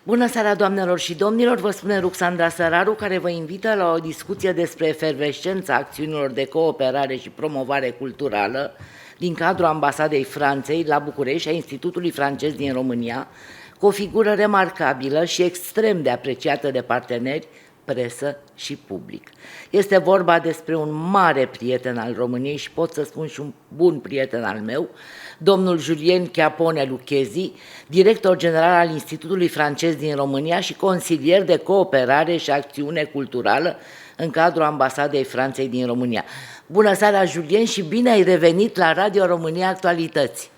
Bună seara, doamnelor și domnilor, vă spune Ruxandra Săraru, care vă invită la o discuție despre efervescența acțiunilor de cooperare și promovare culturală din cadrul Ambasadei Franței la București și a Institutului Francez din România, cu o figură remarcabilă și extrem de apreciată de parteneri, presă și public. Este vorba despre un mare prieten al României și pot să spun și un bun prieten al meu, domnul Julien Chiapone Lucchesi, director general al Institutului Francez din România și consilier de cooperare și acțiune culturală în cadrul Ambasadei Franței din România. Bună seara, Julien, și bine ai revenit la Radio România Actualități!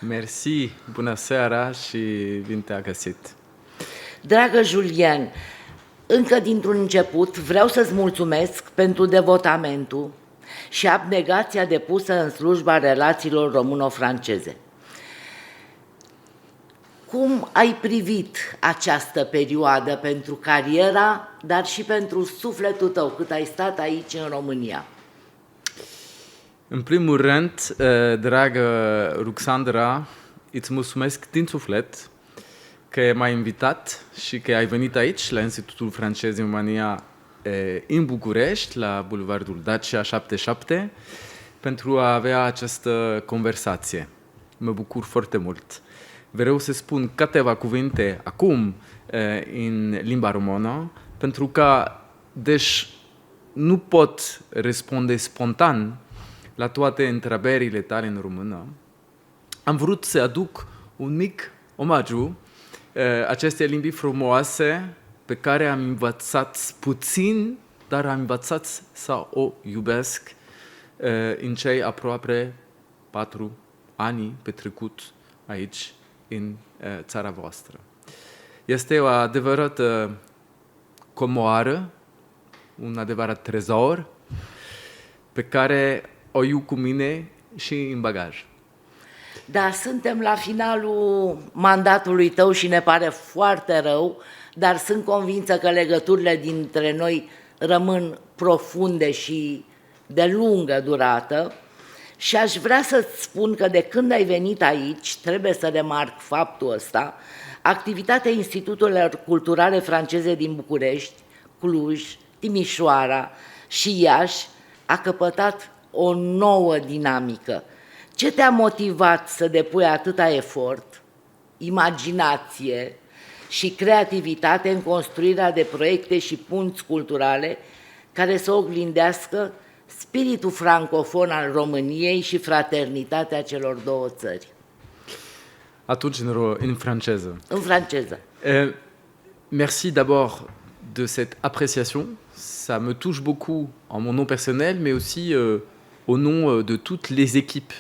Merci, bună seara și bine te-a găsit! Dragă Julien, încă dintr-un început vreau să-ți mulțumesc pentru devotamentul și abnegația depusă în slujba relațiilor româno-franceze. Cum ai privit această perioadă pentru cariera, dar și pentru sufletul tău, cât ai stat aici în România? În primul rând, dragă Ruxandra, îți mulțumesc din suflet că m-ai invitat și că ai venit aici, la Institutul Francez din România, în București, la Bulevardul Dacia 77, pentru a avea această conversație. Mă bucur foarte mult. Vreau să spun câteva cuvinte acum în limba română, pentru că, deci, nu pot răspunde spontan la toate întrebările tale în română. Am vrut să aduc un mic omagiu aceste limbi frumoase pe care am învățat puțin, dar am învățat să o iubesc în cei aproape 4 ani petrecut aici, în țara voastră. Este o adevărată comoară, un adevărat trezor pe care o iau cu mine și în bagaj. Da, suntem la finalul mandatului tău și ne pare foarte rău, dar sunt convinsă că legăturile dintre noi rămân profunde și de lungă durată. Și aș vrea să-ți spun că de când ai venit aici, trebuie să remarc faptul ăsta, activitatea Institutelor Culturale Franceze din București, Cluj, Timișoara și Iași a căpătat o nouă dinamică. Ce te-a motivat să depui atâta efort, imaginație și creativitate în construirea de proiecte și punți culturale care să oglindească spiritul francofon al României și fraternitatea celor două țări? Atunci în franceză. În franceză. Merci d'abord de cette appréciation. Ça me touche beaucoup en mon nom personnel, mais aussi au nom de toutes les équipes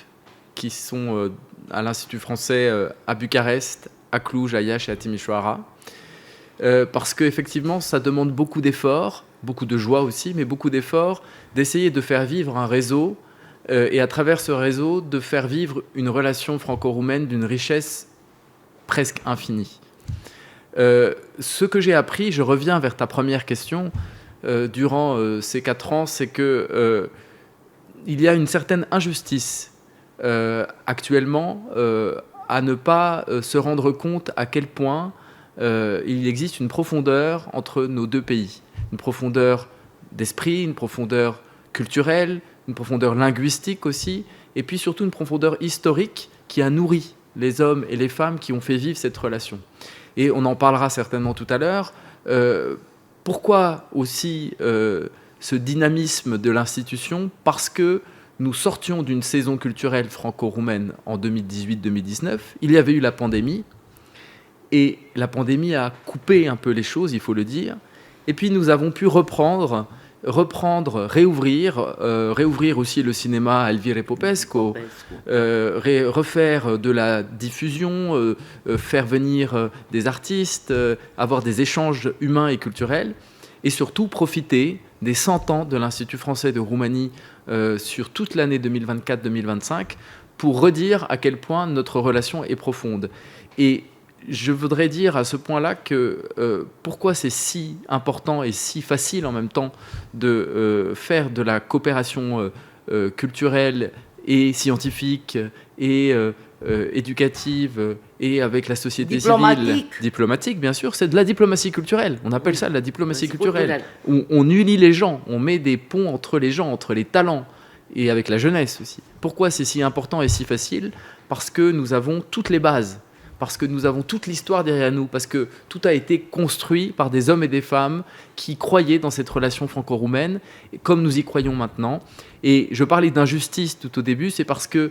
qui sont à l'Institut français à Bucarest, à Cluj, à Iași et à Timișoara. Parce qu'effectivement, ça demande beaucoup d'efforts, beaucoup de joie aussi, mais beaucoup d'efforts, d'essayer de faire vivre un réseau et à travers ce réseau, de faire vivre une relation franco-roumaine d'une richesse presque infinie. Ce que j'ai appris, je reviens vers ta première question, durant ces 4 ans, c'est que il y a une certaine injustice actuellement à ne pas se rendre compte à quel point il existe une profondeur entre nos deux pays. Une profondeur d'esprit, une profondeur culturelle, une profondeur linguistique aussi, et puis surtout une profondeur historique qui a nourri les hommes et les femmes qui ont fait vivre cette relation. Et on en parlera certainement tout à l'heure. Pourquoi aussi ce dynamisme de l'institution? Parce que nous sortions d'une saison culturelle franco-roumaine en 2018-2019. Il y avait eu la pandémie, et la pandémie a coupé un peu les choses, il faut le dire. Et puis nous avons pu réouvrir aussi le cinéma à Elvire Popescu, refaire de la diffusion, faire venir des artistes, avoir des échanges humains et culturels, et surtout profiter des 100 ans de l'Institut français de Roumanie sur toute l'année 2024-2025 pour redire à quel point notre relation est profonde. Et je voudrais dire à ce point-là que pourquoi c'est si important et si facile en même temps de faire de la coopération culturelle et scientifique et éducative et avec la société civile. Diplomatique, bien sûr. C'est de la diplomatie culturelle. On appelle ça de la diplomatie culturelle. Où on unit les gens, on met des ponts entre les gens, entre les talents et avec la jeunesse aussi. Pourquoi c'est si important et si facile ? Parce que nous avons toutes les bases, parce que nous avons toute l'histoire derrière nous, parce que tout a été construit par des hommes et des femmes qui croyaient dans cette relation franco-roumaine, comme nous y croyons maintenant. Et je parlais d'injustice tout au début, c'est parce que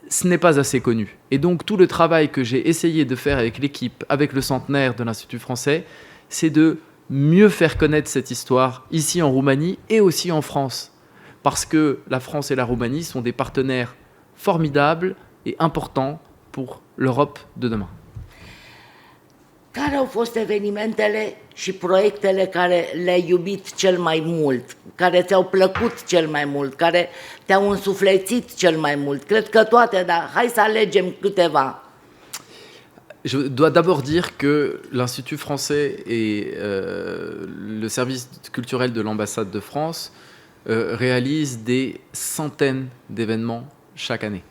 ce n'est pas assez connu. Et donc tout le travail que j'ai essayé de faire avec l'équipe, avec le centenaire de l'Institut français, c'est de mieux faire connaître cette histoire ici en Roumanie et aussi en France. Parce que la France et la Roumanie sont des partenaires formidables et importants pour l'Europe de demain. Care au fost evenimentele și proiectele care le-ai iubit cel mai mult, care ți-au plăcut cel mai mult, care te-au însuflețit cel mai mult? Cred că toate, dar hai să alegem câteva. Je dois d'abord dire que l'Institut français et le service culturel de l'ambassade de France réalisent des centaines d'événements chaque année.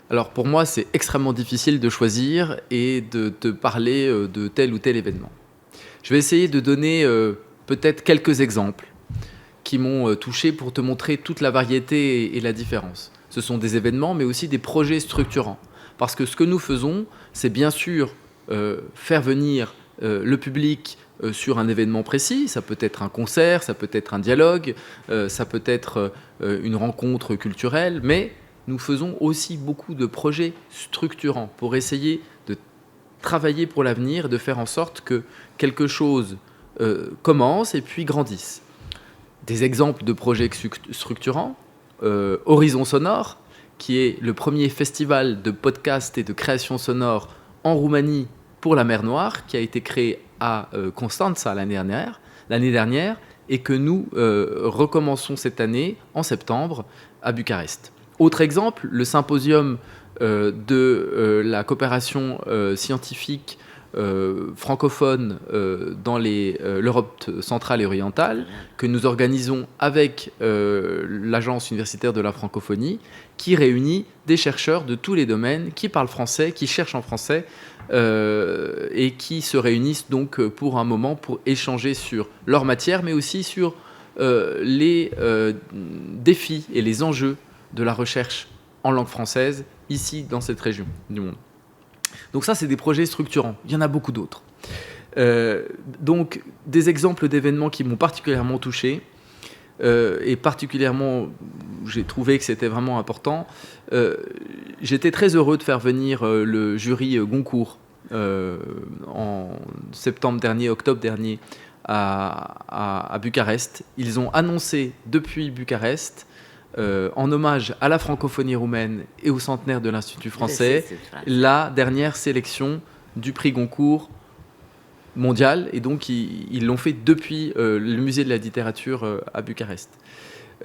Alors pour moi, c'est extrêmement difficile de choisir et de te parler de tel ou tel événement. Je vais essayer de donner peut-être quelques exemples qui m'ont touché pour te montrer toute la variété et la différence. Ce sont des événements, mais aussi des projets structurants. Parce que ce que nous faisons, c'est bien sûr faire venir le public sur un événement précis. Ça peut être un concert, ça peut être un dialogue, ça peut être une rencontre culturelle, mais nous faisons aussi beaucoup de projets structurants pour essayer de travailler pour l'avenir, de faire en sorte que quelque chose commence et puis grandisse. Des exemples de projets structurants, Horizon Sonore, qui est le premier festival de podcast et de création sonore en Roumanie pour la mer Noire, qui a été créé à Constanța l'année dernière, et que nous recommençons cette année, en septembre, à Bucarest. Autre exemple, le symposium de la coopération scientifique francophone dans l'Europe centrale et orientale, que nous organisons avec l'Agence universitaire de la francophonie, qui réunit des chercheurs de tous les domaines, qui parlent français, qui cherchent en français, et qui se réunissent donc pour un moment pour échanger sur leur matière, mais aussi sur les défis et les enjeux de la recherche en langue française, ici, dans cette région du monde. Donc ça, c'est des projets structurants. Il y en a beaucoup d'autres. Donc, des exemples d'événements qui m'ont particulièrement touché, et particulièrement, j'ai trouvé que c'était vraiment important. J'étais très heureux de faire venir le jury Goncourt en octobre dernier, à Bucarest. Ils ont annoncé depuis Bucarest, en hommage à la francophonie roumaine et au centenaire de l'Institut français, la dernière sélection du prix Goncourt mondial. Et donc, ils l'ont fait depuis le musée de la littérature à Bucarest.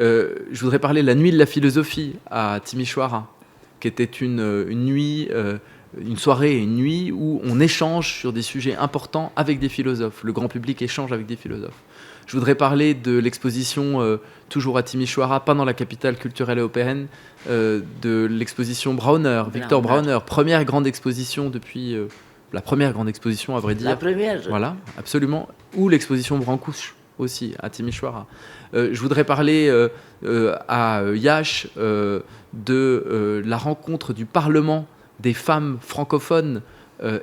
Je voudrais parler de la nuit de la philosophie à Timișoara, qui était une nuit, une soirée et une nuit où on échange sur des sujets importants avec des philosophes. Le grand public échange avec des philosophes. Je voudrais parler de l'exposition, toujours à Timișoara, pas dans la capitale culturelle européenne, de l'exposition Brauner, Victor Brauner, première grande exposition depuis... la première grande exposition, à vrai dire. La première. Voilà, absolument. Ou l'exposition Brancusi, aussi, à Timișoara. Je voudrais parler à Iași de la rencontre du Parlement des femmes francophones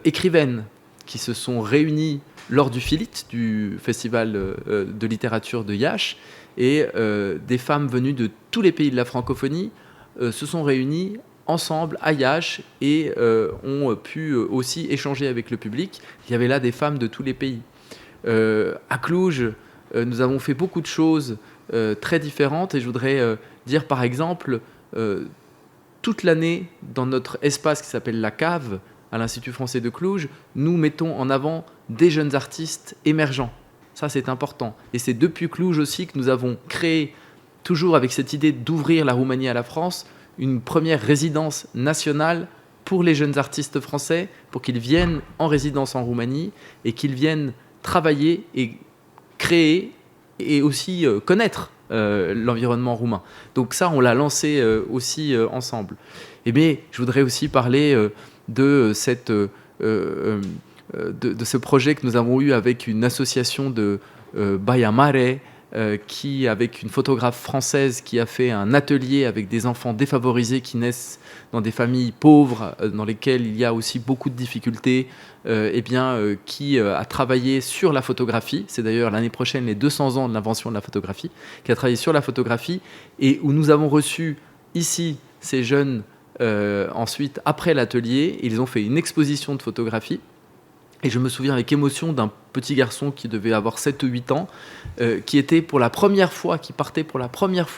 écrivaines qui se sont réunies lors du Philite, du festival de littérature de Iași, et des femmes venues de tous les pays de la francophonie se sont réunies ensemble à Iași et ont pu aussi échanger avec le public. Il y avait là des femmes de tous les pays. À Cluj, nous avons fait beaucoup de choses très différentes, et je voudrais dire par exemple, toute l'année dans notre espace qui s'appelle La Cave, à l'Institut français de Cluj, nous mettons en avant des jeunes artistes émergents. Ça, c'est important. Et c'est depuis Cluj aussi que nous avons créé, toujours avec cette idée d'ouvrir la Roumanie à la France, une première résidence nationale pour les jeunes artistes français, pour qu'ils viennent en résidence en Roumanie et qu'ils viennent travailler et créer et aussi connaître l'environnement roumain. Donc ça, on l'a lancé aussi ensemble. Et bien, je voudrais aussi parler de ce projet que nous avons eu avec une association de Baia Mare, qui, avec une photographe française qui a fait un atelier avec des enfants défavorisés qui naissent dans des familles pauvres, dans lesquelles il y a aussi beaucoup de difficultés, qui a travaillé sur la photographie. C'est d'ailleurs l'année prochaine les 200 ans de l'invention de la photographie, qui a travaillé sur la photographie, et où nous avons reçu ici ces jeunes ensuite, après l'atelier. Ils ont fait une exposition de photographie. Et je me souviens avec émotion d'un petit garçon qui devait avoir 7 ou 8 ans, qui partait pour la première fois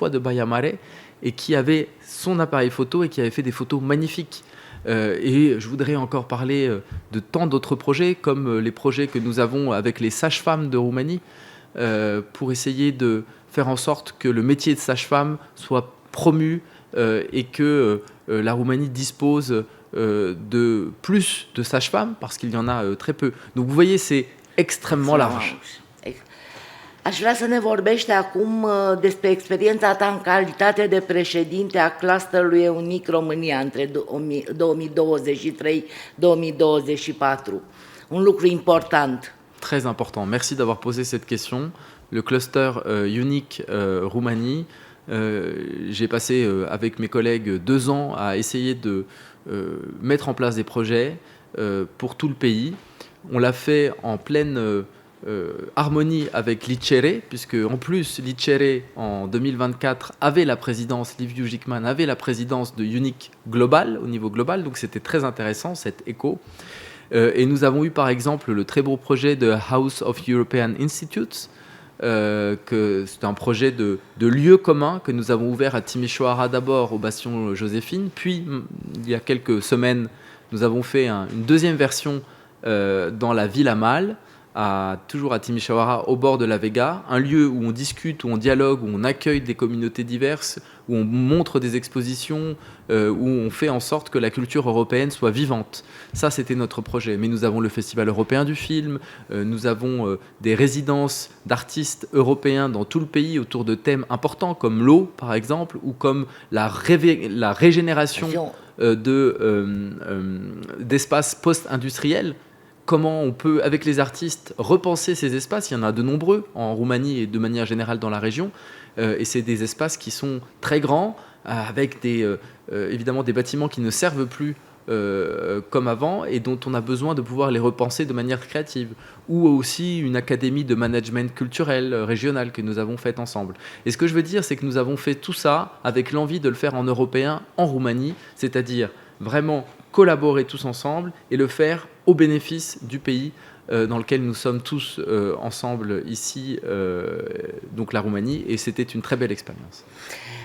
de Baia Mare, et qui avait son appareil photo et qui avait fait des photos magnifiques. Et je voudrais encore parler de tant d'autres projets, comme les projets que nous avons avec les sages-femmes de Roumanie, pour essayer de faire en sorte que le métier de sage-femme soit promu et que la Roumanie dispose de plus de sages-femmes, parce qu'il y en a très peu. Donc vous voyez, c'est extrêmement large. Aș vrea să ne vorbești acum despre experiența ta în calitate de președinte a clusterului EUNIC România între 2023-2024. Un lucru important. Très important. Merci d'avoir posé cette question. Le cluster Unique Roumanie, j'ai passé avec mes collègues 2 ans à essayer de mettre en place des projets pour tout le pays. On l'a fait en pleine harmonie avec l'Icere, puisque en plus l'Icere en 2024 avait la présidence, Liviu Jicman avait la présidence de Unique Global, au niveau global, donc c'était très intéressant cet écho. Et nous avons eu par exemple le très beau projet de House of European Institutes, que c'est un projet de lieu commun que nous avons ouvert à Timișoara, d'abord au bastion Joséphine, puis il y a quelques semaines nous avons fait une deuxième version dans la ville Amal, toujours à Timișoara, au bord de la Vega, un lieu où on discute, où on dialogue, où on accueille des communautés diverses, où on montre des expositions, où on fait en sorte que la culture européenne soit vivante. Ça, c'était notre projet. Mais nous avons le Festival européen du film, nous avons des résidences d'artistes européens dans tout le pays autour de thèmes importants comme l'eau, par exemple, ou comme la régénération d'espaces post-industriels. Comment on peut, avec les artistes, repenser ces espaces. Il y en a de nombreux en Roumanie et de manière générale dans la région. Et c'est des espaces qui sont très grands, avec évidemment des bâtiments qui ne servent plus comme avant et dont on a besoin de pouvoir les repenser de manière créative. Ou aussi une académie de management culturel régional que nous avons faite ensemble. Et ce que je veux dire, c'est que nous avons fait tout ça avec l'envie de le faire en européen, en Roumanie, c'est-à-dire vraiment collaborer tous ensemble et le faire au bénéfice du pays dans lequel nous sommes tous ensemble ici, donc la Roumanie, et c'était une très belle expérience.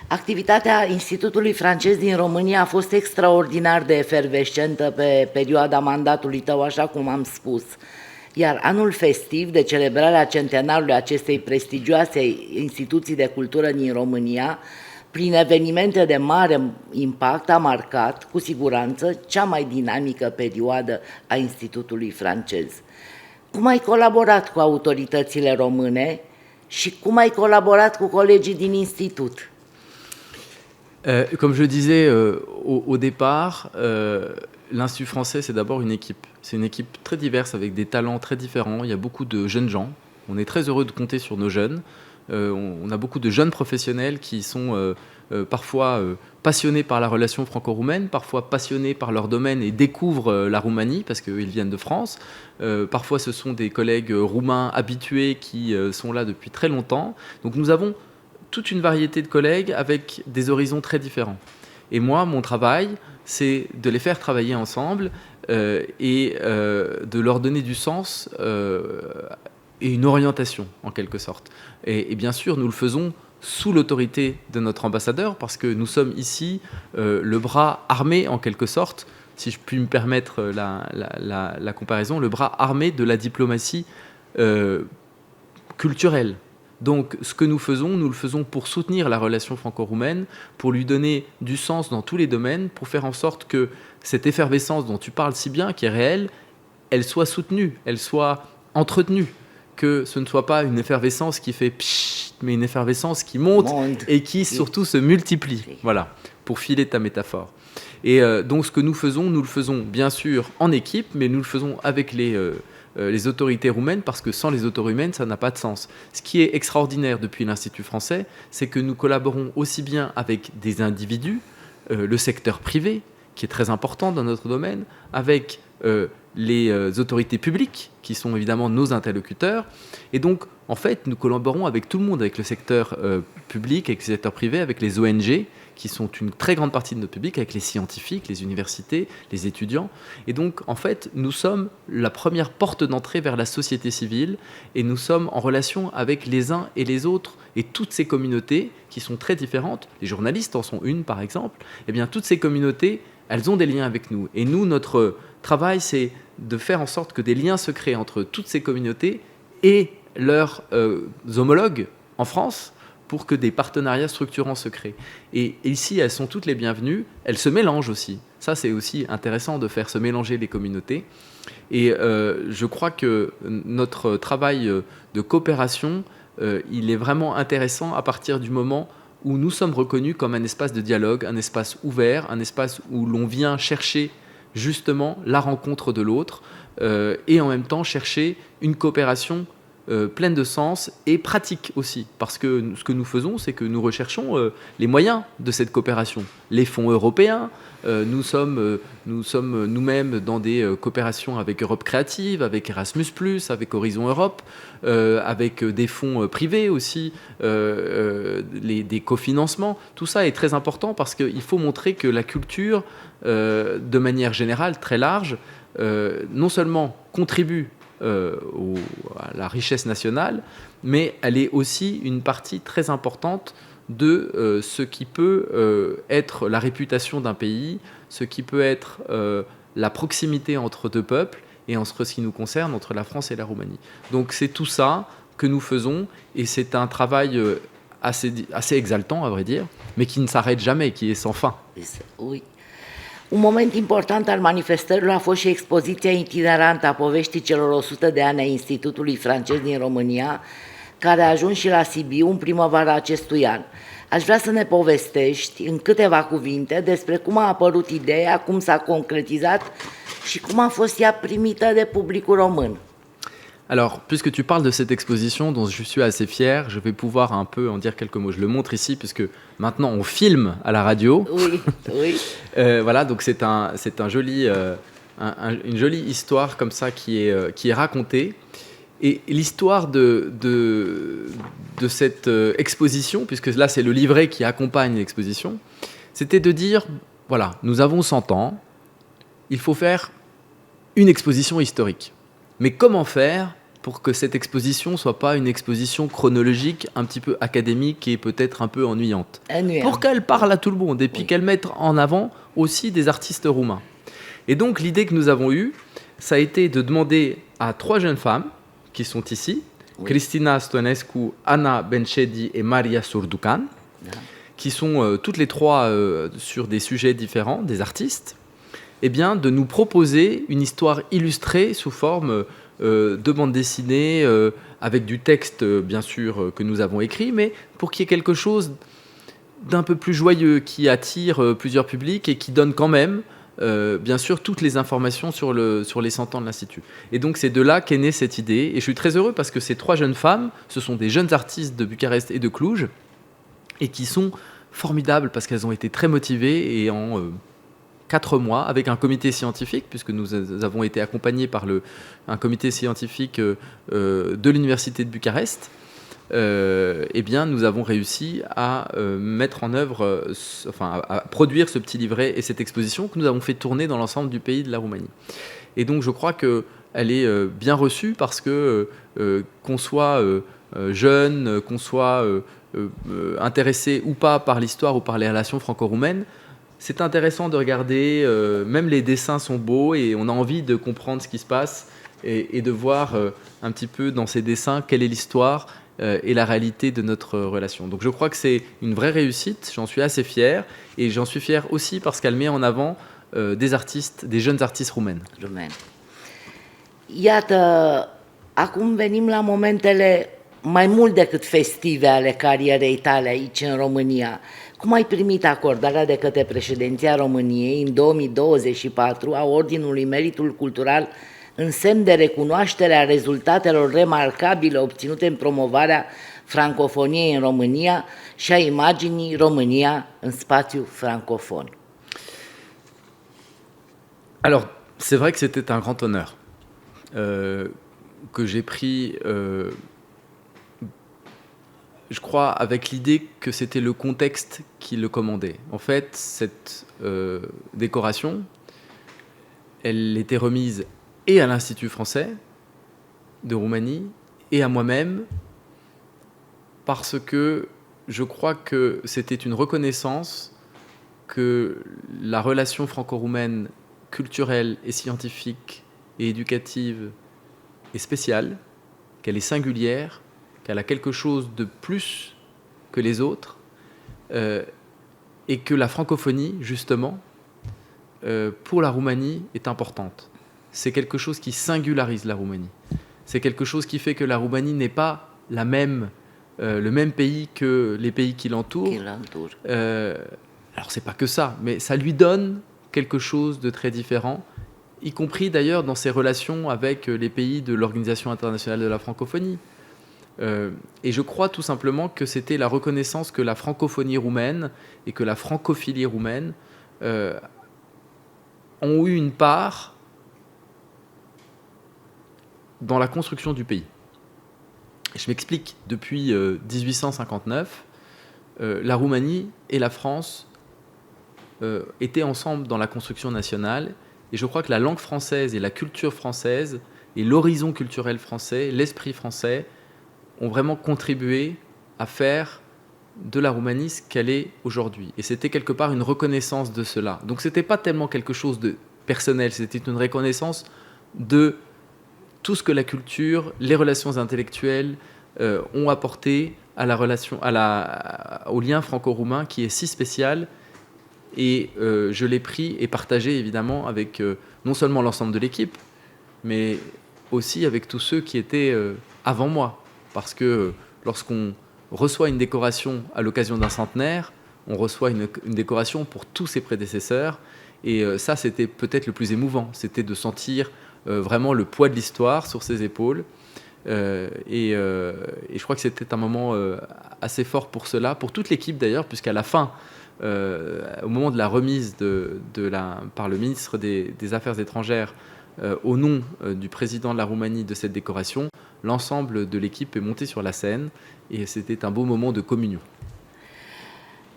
Activitatea Institutului francez din România a fost extraordinar de efervescentă pe perioada mandatului tău, așa cum am spus. Iar anul festiv de celebrarea centenarului acestei prestigioase instituții de cultură din România, prin evenimente de mare impact, a marcat, cu siguranță, cea mai dinamică perioadă a Institutului francez. Cum ai colaborat cu autoritățile române și cum ai colaborat cu colegii din institut? Comme je disais au départ, l'Institut français, c'est d'abord une équipe. C'est une équipe très diverse avec des talents très différents. Il y a beaucoup de jeunes gens. On est très heureux de compter sur nos jeunes. On a beaucoup de jeunes professionnels qui sont parfois passionnés par la relation franco-roumaine, parfois passionnés par leur domaine et découvrent la Roumanie parce qu'ils viennent de France. Parfois, ce sont des collègues roumains habitués qui sont là depuis très longtemps. Donc nous avons toute une variété de collègues avec des horizons très différents. Et moi, mon travail, c'est de les faire travailler ensemble et de leur donner du sens et une orientation, en quelque sorte. Et bien sûr, nous le faisons sous l'autorité de notre ambassadeur, parce que nous sommes ici le bras armé, en quelque sorte, si je puis me permettre la comparaison, le bras armé de la diplomatie culturelle. Donc, ce que nous le faisons pour soutenir la relation franco-roumaine, pour lui donner du sens dans tous les domaines, pour faire en sorte que cette effervescence dont tu parles si bien, qui est réelle, elle soit soutenue, elle soit entretenue, que ce ne soit pas une effervescence qui fait pchit, mais une effervescence qui monte et qui surtout se multiplie. Voilà, pour filer ta métaphore. Et donc ce que nous le faisons bien sûr en équipe, mais nous le faisons avec les autorités roumaines, parce que sans les autorités roumaines, ça n'a pas de sens. Ce qui est extraordinaire depuis l'Institut français, c'est que nous collaborons aussi bien avec des individus, le secteur privé, qui est très important dans notre domaine, avec les autorités publiques, qui sont évidemment nos interlocuteurs. Et donc, en fait, nous collaborons avec tout le monde, avec le secteur public, avec le secteur privé, avec les ONG, qui sont une très grande partie de notre public, avec les scientifiques, les universités, les étudiants. Et donc, en fait, nous sommes la première porte d'entrée vers la société civile, et nous sommes en relation avec les uns et les autres, et toutes ces communautés qui sont très différentes. Les journalistes en sont une, par exemple. Eh bien, toutes ces communautés, elles ont des liens avec nous. Et nous, notre travail, c'est de faire en sorte que des liens se créent entre toutes ces communautés et leurs homologues en France, pour que des partenariats structurants se créent. Et ici, elles sont toutes les bienvenues. Elles se mélangent aussi. Ça, c'est aussi intéressant de faire se mélanger les communautés. Et je crois que notre travail de coopération, il est vraiment intéressant à partir du moment où nous sommes reconnus comme un espace de dialogue, un espace ouvert, un espace où l'on vient chercher justement la rencontre de l'autre et en même temps chercher une coopération pleine de sens et pratique aussi. Parce que ce que nous faisons, c'est que nous recherchons les moyens de cette coopération. Les fonds européens, nous sommes nous-mêmes dans des coopérations avec Europe Créative, avec Erasmus+, avec Horizon Europe, avec des fonds privés aussi, des cofinancements. Tout ça est très important parce qu'il faut montrer que la culture, de manière générale, très large, non seulement contribue à la richesse nationale, mais elle est aussi une partie très importante de ce qui peut être la réputation d'un pays, ce qui peut être la proximité entre deux peuples, et en ce qui nous concerne, entre la France et la Roumanie. Donc c'est tout ça que nous faisons, et c'est un travail assez exaltant, à vrai dire, mais qui ne s'arrête jamais, qui est sans fin. Oui. Un moment important al manifestărilor a fost și expoziția itinerantă a poveștii celor 100 de ani a Institutului francez din România, care a ajuns și la Sibiu în primăvara acestui an. Aș vrea să ne povestești în câteva cuvinte despre cum a apărut ideea, cum s-a concretizat și cum a fost ea primită de publicul român. Alors, puisque tu parles de cette exposition dont je suis assez fier, je vais pouvoir un peu en dire quelques mots. Je le montre ici puisque maintenant on filme à la radio. Oui, oui. Voilà, donc c'est un joli, une jolie histoire comme ça qui est racontée. Et l'histoire de cette exposition, puisque là c'est le livret qui accompagne l'exposition, c'était de dire, voilà, nous avons 100 ans, il faut faire une exposition historique. Mais comment faire pour que cette exposition ne soit pas une exposition chronologique, un petit peu académique et peut-être un peu ennuyante. Pour qu'elle parle à tout le monde et puis qu'elle mette en avant aussi des artistes roumains. Et donc l'idée que nous avons eue, ça a été de demander à 3 jeunes femmes qui sont ici, Cristina Stonescu, Ana Benchedi et Maria Surducan, qui sont toutes les 3 sur des sujets différents, des artistes, eh bien, de nous proposer une histoire illustrée sous forme de bande dessinée, avec du texte, bien sûr, que nous avons écrit, mais pour qu'il y ait quelque chose d'un peu plus joyeux, qui attire plusieurs publics et qui donne quand même, bien sûr, toutes les informations sur les 100 ans de l'Institut. Et donc, c'est de là qu'est née cette idée. Et je suis très heureux parce que ces 3 jeunes femmes, ce sont des jeunes artistes de Bucarest et de Cluj, et qui sont formidables parce qu'elles ont été très motivées et en 4 mois, avec un comité scientifique, puisque nous avons été accompagnés par un comité scientifique de l'Université de Bucarest, eh bien, nous avons réussi à mettre en œuvre, à produire ce petit livret et cette exposition que nous avons fait tourner dans l'ensemble du pays de la Roumanie. Et donc, je crois qu'elle est bien reçue parce que qu'on soit jeune, qu'on soit intéressé ou pas par l'histoire ou par les relations franco-roumaines, c'est intéressant de regarder, même les dessins sont beaux et on a envie de comprendre ce qui se passe et de voir un petit peu dans ces dessins quelle est l'histoire et la réalité de notre relation. Donc je crois que c'est une vraie réussite, j'en suis assez fier et j'en suis fier aussi parce qu'elle met en avant des artistes, des jeunes artistes roumaines. Iată, Acum venim la momentele mai mult decât festive ale carierei tale aici în România. Cum ai primit acordarea de către președinția României în 2024 a Ordinului Meritul Cultural în semn de recunoaștere a rezultatelor remarcabile obținute în promovarea francofoniei în România și a imaginii România în spațiu francofon? Alors, c'est vrai que c'était un grand honneur que j'ai pris, je crois, avec l'idée que c'était le contexte qui le commandait. En fait, cette décoration, elle était remise et à l'Institut français de Roumanie et à moi-même parce que je crois que c'était une reconnaissance que la relation franco-roumaine culturelle et scientifique et éducative est spéciale, qu'elle est singulière, qu'elle a quelque chose de plus que les autres, et que la francophonie, justement, pour la Roumanie, est importante. C'est quelque chose qui singularise la Roumanie. C'est quelque chose qui fait que la Roumanie n'est pas le même pays que les pays qui l'entourent. Alors, c'est pas que ça, mais ça lui donne quelque chose de très différent, y compris d'ailleurs dans ses relations avec les pays de l'Organisation internationale de la francophonie. Et je crois tout simplement que c'était la reconnaissance que la francophonie roumaine et que la francophilie roumaine ont eu une part dans la construction du pays. Je m'explique, depuis 1859, la Roumanie et la France étaient ensemble dans la construction nationale, et je crois que la langue française et la culture française et l'horizon culturel français, l'esprit français, ont vraiment contribué à faire de la Roumanie ce qu'elle est aujourd'hui. Et c'était quelque part une reconnaissance de cela. Donc ce n'était pas tellement quelque chose de personnel, c'était une reconnaissance de tout ce que la culture, les relations intellectuelles ont apporté à la relation, au lien franco-roumain qui est si spécial. Et je l'ai pris et partagé évidemment avec non seulement l'ensemble de l'équipe, mais aussi avec tous ceux qui étaient avant moi. Parce que lorsqu'on reçoit une décoration à l'occasion d'un centenaire, on reçoit une décoration pour tous ses prédécesseurs. Et ça, c'était peut-être le plus émouvant. C'était de sentir vraiment le poids de l'histoire sur ses épaules. Et je crois que c'était un moment assez fort pour cela, pour toute l'équipe d'ailleurs, puisqu'à la fin, au moment de la remise par le ministre des Affaires étrangères, au nom du président de la Roumanie de cette décoration, l'ensemble de l'équipe est monté sur la scène et c'était un beau moment de communion.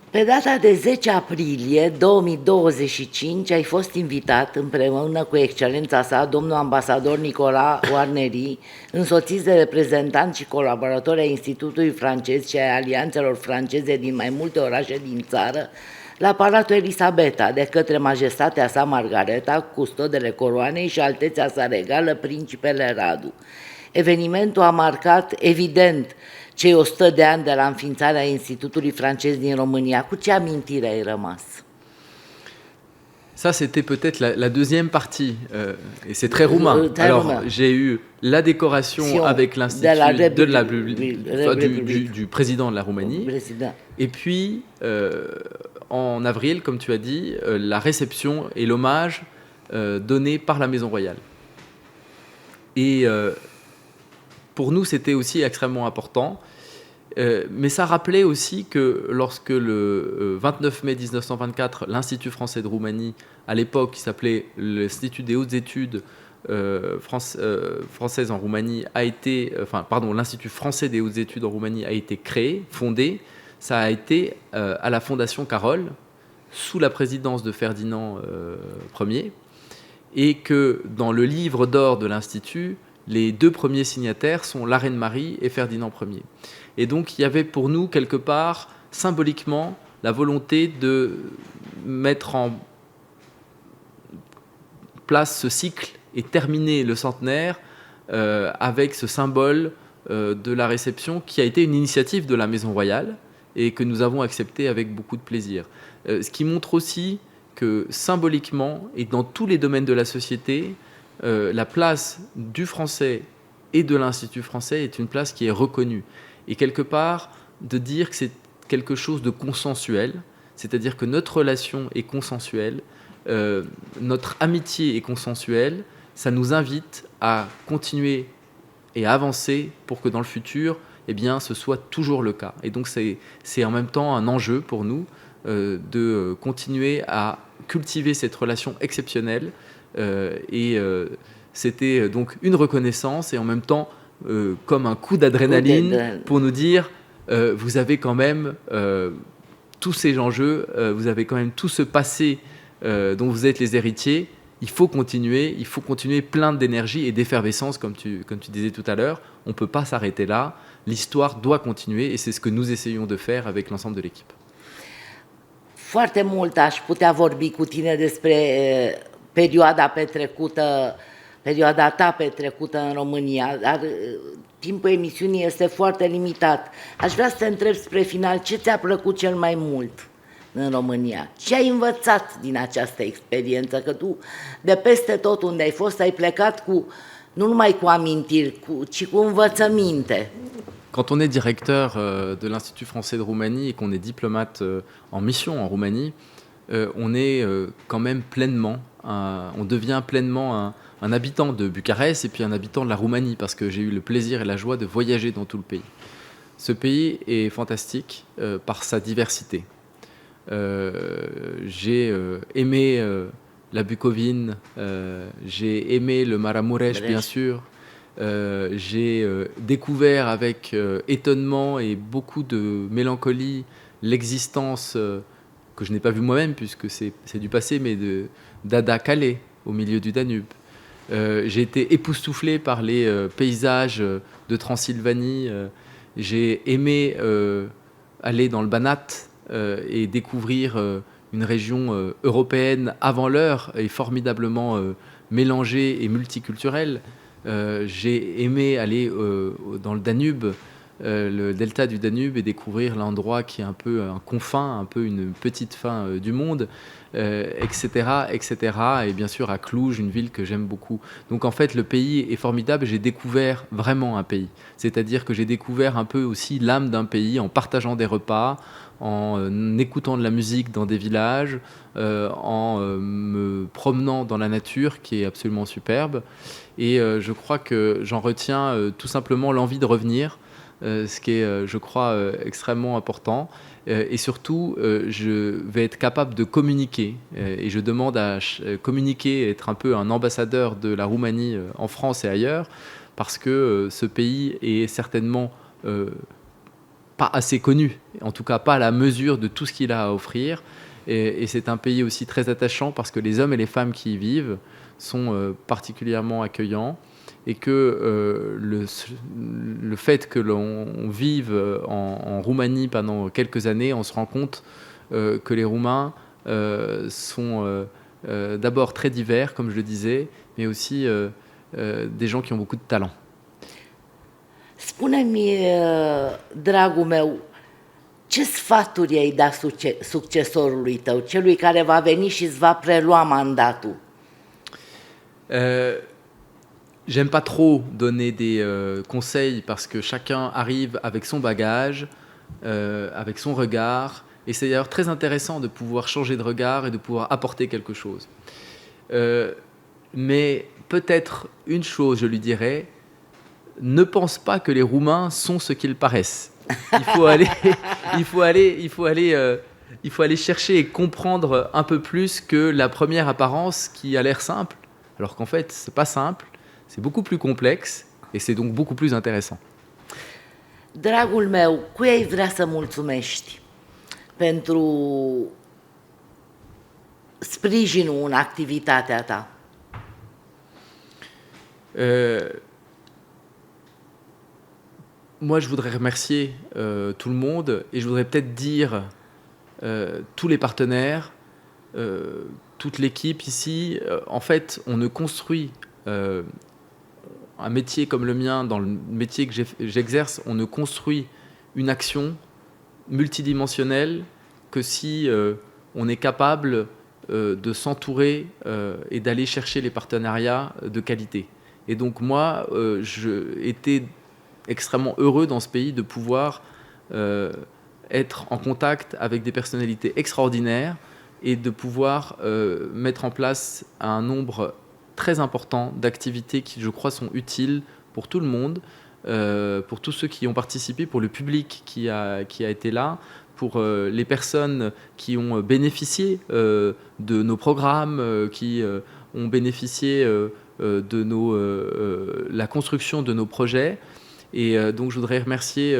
Pe data de 10 aprilie 2025 ai fost invitat împreună cu excelența sa, domnul ambasador Nicolas Warnery, însoțiți de reprezentanți și colaboratori ai Institutului francez și ai alianțelor franceze din mai multe orașe din țară, la Palatul Elisabeta, de către majestatea sa Margareta, custodele coroanei și altețea sa regală, principele Radu. Evenimentul a marcat, evident, cei 100 de ani de la înființarea Institutului francez din România. Cu ce amintire ai rămas? Ça, c'était peut-être la deuxième partie, et c'est très roumain. Alors, j'ai eu la décoration avec l'Institut du président de la Roumanie, et puis, en avril, comme tu as dit, la réception et l'hommage donné par la Maison Royale. Et pour nous, c'était aussi extrêmement important. Mais ça rappelait aussi que lorsque le 29 mai 1924, l'Institut français de Roumanie, à l'époque qui s'appelait l'Institut des hautes études françaises en Roumanie, l'Institut français des hautes études en Roumanie a été créé, fondé, ça a été à la Fondation Carole, sous la présidence de Ferdinand Ier, et que dans le livre d'or de l'Institut, les deux premiers signataires sont la Reine Marie et Ferdinand Ier. Et donc, il y avait pour nous, quelque part, symboliquement, la volonté de mettre en place ce cycle et terminer le centenaire avec ce symbole de la réception qui a été une initiative de la Maison Royale et que nous avons accepté avec beaucoup de plaisir. Ce qui montre aussi que symboliquement et dans tous les domaines de la société, la place du français et de l'Institut français est une place qui est reconnue. Et quelque part, de dire que c'est quelque chose de consensuel, c'est-à-dire que notre relation est consensuelle, notre amitié est consensuelle, ça nous invite à continuer et à avancer pour que dans le futur, eh bien, ce soit toujours le cas. Et donc c'est en même temps un enjeu pour nous de continuer à cultiver cette relation exceptionnelle. C'était donc une reconnaissance et en même temps comme un coup d'adrénaline pour nous dire vous avez quand même tous ces enjeux, vous avez quand même tout ce passé dont vous êtes les héritiers. Il faut continuer plein d'énergie et d'effervescence, comme tu disais tout à l'heure. On ne peut pas s'arrêter là. L'histoire doit continuer et c'est ce que nous essayons de faire avec l'ensemble de l'équipe. Foarte mult aș putea vorbi cu tine despre perioada ta petrecută în România, dar timpul emisiunii este foarte limitat. Aș vrea să te întreb spre final ce ți-a plăcut cel mai mult în România. Ce ai învățat din această experiență? Că tu, de peste tot unde ai fost, ai plecat nu numai cu amintiri, ci cu învățăminte. Quand on est directeur de l'Institut français de Roumanie et qu'on est diplomate en mission en Roumanie, on est quand même pleinement, on devient pleinement un habitant de Bucarest et puis un habitant de la Roumanie parce que j'ai eu le plaisir et la joie de voyager dans tout le pays. Ce pays est fantastique par sa diversité. J'ai aimé la Bucovine, j'ai aimé le Maramureș bien sûr. J'ai découvert avec étonnement et beaucoup de mélancolie l'existence que je n'ai pas vue moi-même puisque c'est du passé, mais d'Ada Calais au milieu du Danube. J'ai été époustouflé par les paysages de Transylvanie. J'ai aimé aller dans le Banat et découvrir une région européenne avant l'heure et formidablement mélangée et multiculturelle. J'ai aimé aller dans le Danube, le delta du Danube, et découvrir l'endroit qui est un peu un confin, un peu une petite fin du monde, etc., etc. Et bien sûr à Cluj, une ville que j'aime beaucoup. Donc en fait, le pays est formidable. J'ai découvert vraiment un pays. C'est-à-dire que j'ai découvert un peu aussi l'âme d'un pays en partageant des repas, en écoutant de la musique dans des villages, en me promenant dans la nature qui est absolument superbe. Et je crois que j'en retiens tout simplement l'envie de revenir, ce qui est, je crois, extrêmement important. Et surtout, je vais être capable de communiquer. Et je demande à communiquer, être un peu un ambassadeur de la Roumanie en France et ailleurs, parce que ce pays est certainement pas assez connu, en tout cas pas à la mesure de tout ce qu'il a à offrir. Et c'est un pays aussi très attachant parce que les hommes et les femmes qui y vivent sont particulièrement accueillants et que le fait que l'on vive en Roumanie pendant quelques années, on se rend compte que les Roumains sont d'abord très divers, comme je le disais, mais aussi des gens qui ont beaucoup de talent. Spune-mi, dragul meu, ce sfaturi ai da succesorului tău, celui care va veni și îți va prelua mandatul? J'aime pas trop donner des conseils parce que chacun arrive avec son bagage, avec son regard. Et c'est d'ailleurs très intéressant de pouvoir changer de regard et de pouvoir apporter quelque chose. Mais peut-être une chose, je lui dirais, ne pense pas que les Roumains sont ce qu'ils paraissent. Il faut aller chercher et comprendre un peu plus que la première apparence qui a l'air simple, alors qu'en fait, c'est pas simple, c'est beaucoup plus complexe et c'est donc beaucoup plus intéressant. Dragul meu, cui ai vrea să mulțumești pentru sprijinul în activitatea ta? Moi, je voudrais remercier tout le monde et je voudrais peut-être dire tous les partenaires, toute l'équipe ici. En fait, on ne construit un métier comme le mien, dans le métier que j'exerce, on ne construit une action multidimensionnelle que si on est capable de s'entourer et d'aller chercher les partenariats de qualité. Et donc moi, j'étais extrêmement heureux dans ce pays de pouvoir être en contact avec des personnalités extraordinaires et de pouvoir mettre en place un nombre très important d'activités qui, je crois, sont utiles pour tout le monde, pour tous ceux qui ont participé, pour le public qui a été là, pour les personnes qui ont bénéficié de nos programmes, qui ont bénéficié de la construction de nos projets. Et donc je voudrais remercier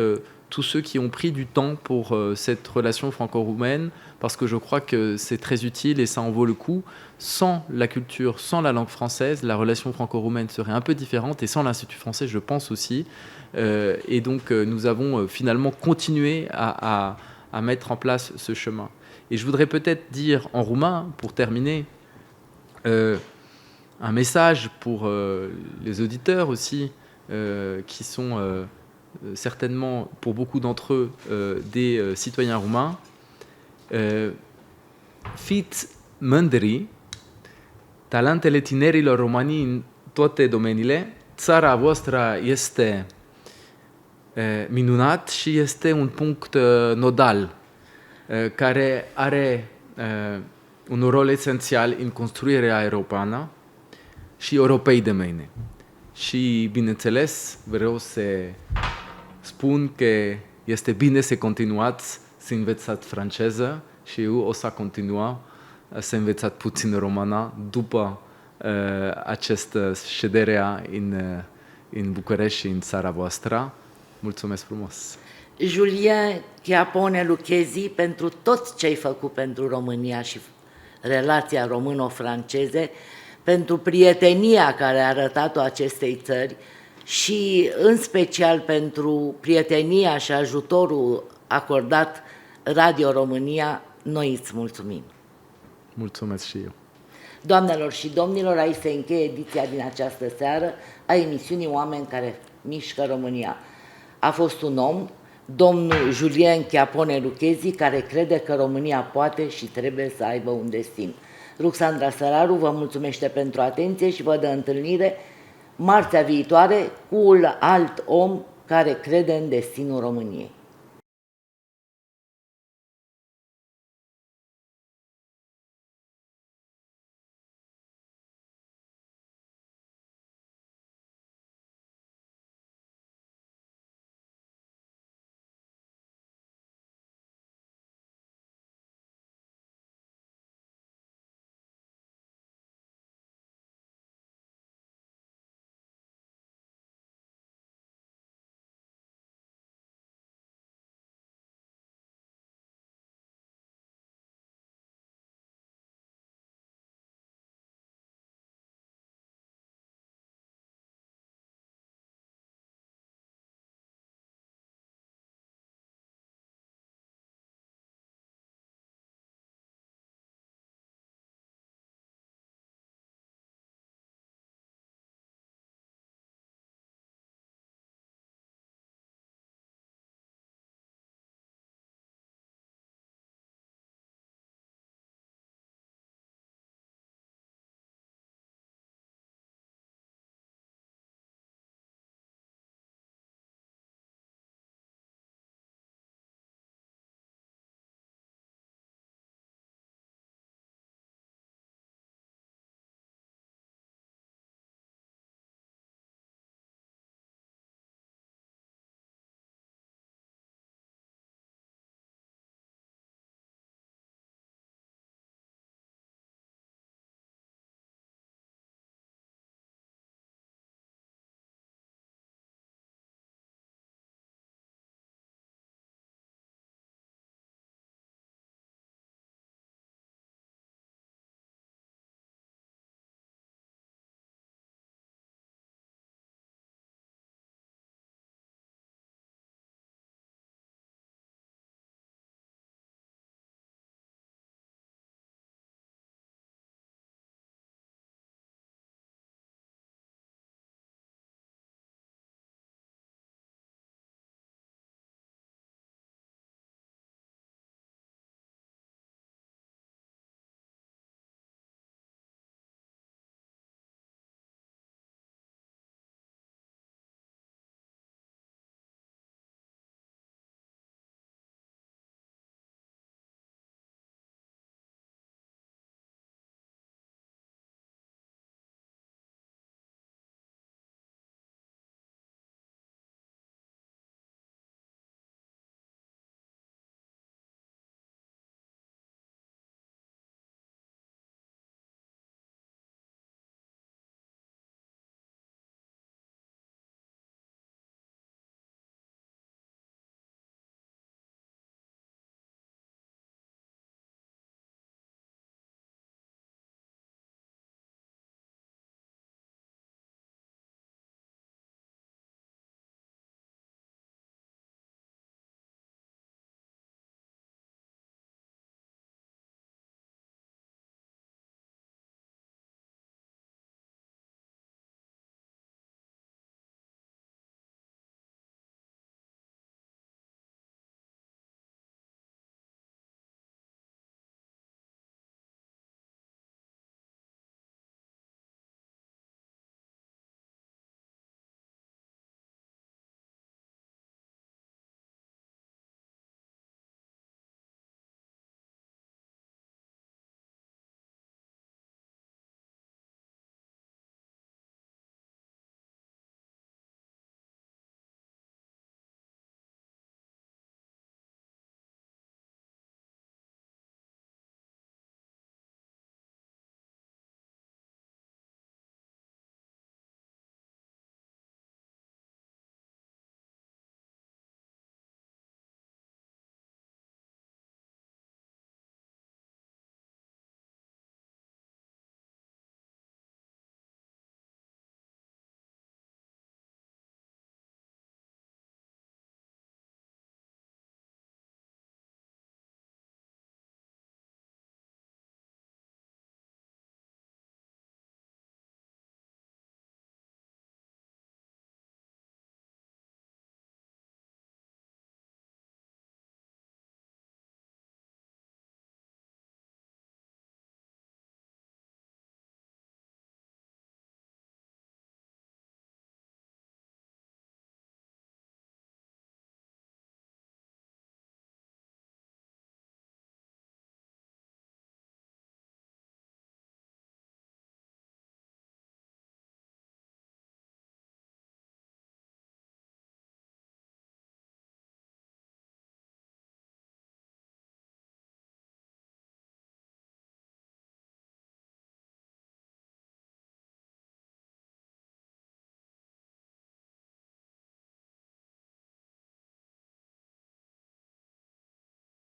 tous ceux qui ont pris du temps pour cette relation franco-roumaine, parce que je crois que c'est très utile et ça en vaut le coup. Sans la culture, sans la langue française, la relation franco-roumaine serait un peu différente, et sans l'Institut français, je pense aussi. Et donc nous avons finalement continué à mettre en place ce chemin. Et je voudrais peut-être dire en roumain, pour terminer, un message pour les auditeurs aussi, qui sont certainement pour beaucoup d'entre eux des citoyens roumains. Fiți mândri, talentele tinerilor români în toate domeniile. Țara voastră este minunat și este un punct nodal care are un rol esențial în construirea europeană și europei de mâine. Și, bineînțeles, vreau să spun că este bine să continuați să învățați franceză și eu o să continua să învățați puțin română după această ședere în București și în țara voastră. Mulțumesc frumos! Julien Chiapone Lucchesi, pentru tot ce ai făcut pentru România și relația româno-franceze, pentru prietenia care a arătat-o acestei țări și în special pentru prietenia și ajutorul acordat Radio România, noi îți mulțumim. Mulțumesc și eu. Doamnelor și domnilor, aici se încheie ediția din această seară a emisiunii Oameni care mișcă România. A fost un om, domnul Julien Chiapone Lucchesi, care crede că România poate și trebuie să aibă un destin. Ruxandra Săraru vă mulțumește pentru atenție și vă dă întâlnire marțea viitoare cu un alt om care crede în destinul României.